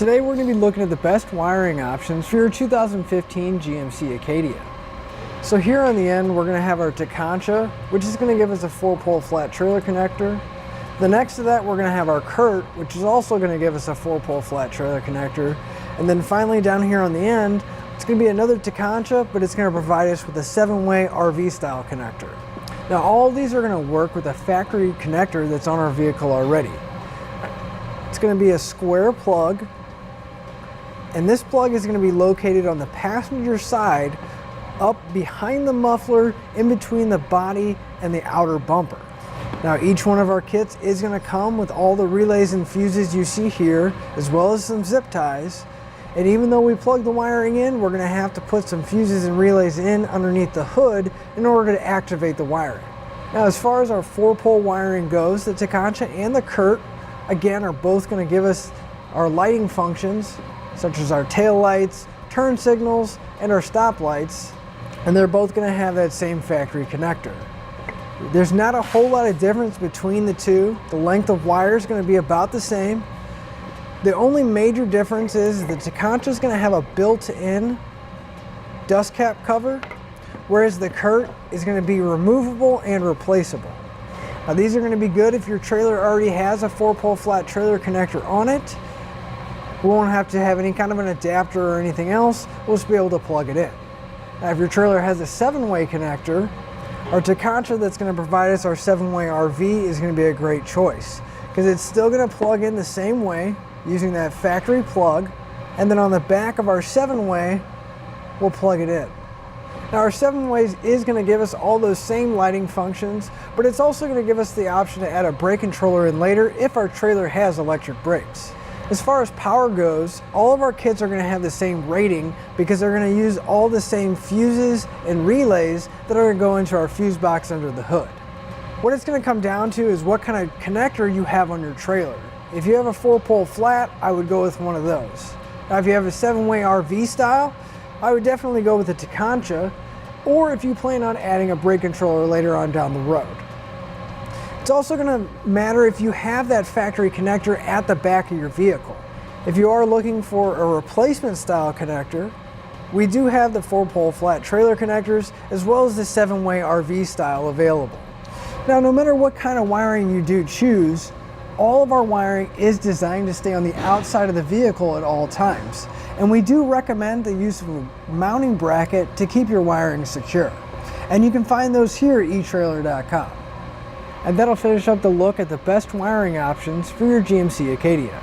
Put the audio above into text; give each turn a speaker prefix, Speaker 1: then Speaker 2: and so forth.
Speaker 1: Today we're going to be looking at the best wiring options for your 2015 GMC Acadia. So here on the end we're going to have our Tekonsha, which is going to give us a 4-pole flat trailer connector. The next to that we're going to have our Curt, which is also going to give us a 4-pole flat trailer connector. And then finally down here on the end, it's going to be another Tekonsha, but it's going to provide us with a 7-way RV style connector. Now all of these are going to work with a factory connector that's on our vehicle already. It's going to be a square plug, and this plug is going to be located on the passenger side up behind the muffler in between the body and the outer bumper. Now each one of our kits is going to come with all the relays and fuses you see here, as well as some zip ties. And even though we plug the wiring in, we're going to have to put some fuses and relays in underneath the hood in order to activate the wiring. Now as far as our 4-pole wiring goes, the Tekonsha and the Curt again are both going to give us our lighting functions, such as our tail lights, turn signals, and our stop lights, and they're both going to have that same factory connector. There's not a whole lot of difference between the two. The length of wire is going to be about the same. The only major difference is the Tekonsha is going to have a built-in dust cap cover, whereas the Curt is going to be removable and replaceable. Now these are going to be good if your trailer already has a 4-pole flat trailer connector on it. We won't have to have any kind of an adapter or anything else. We'll just be able to plug it in. Now if your trailer has a 7-way connector, our Tekonsha that's going to provide us our 7-way RV is going to be a great choice, because it's still going to plug in the same way using that factory plug, and then on the back of our 7-way we'll plug it in. Now our 7-ways is going to give us all those same lighting functions, but it's also going to give us the option to add a brake controller in later if our trailer has electric brakes. As far as power goes, all of our kits are going to have the same rating because they're going to use all the same fuses and relays that are going to go into our fuse box under the hood. What it's going to come down to is what kind of connector you have on your trailer. If you have a 4-pole flat, I would go with one of those. Now if you have a 7-way RV style, I would definitely go with the Tekonsha, or if you plan on adding a brake controller later on down the road. It's also going to matter if you have that factory connector at the back of your vehicle. If you are looking for a replacement style connector, we do have the 4-pole flat trailer connectors as well as the 7-way RV style available. Now no matter what kind of wiring you do choose, all of our wiring is designed to stay on the outside of the vehicle at all times. And we do recommend the use of a mounting bracket to keep your wiring secure. And you can find those here at etrailer.com. And that'll finish up the look at the best wiring options for your GMC Acadia.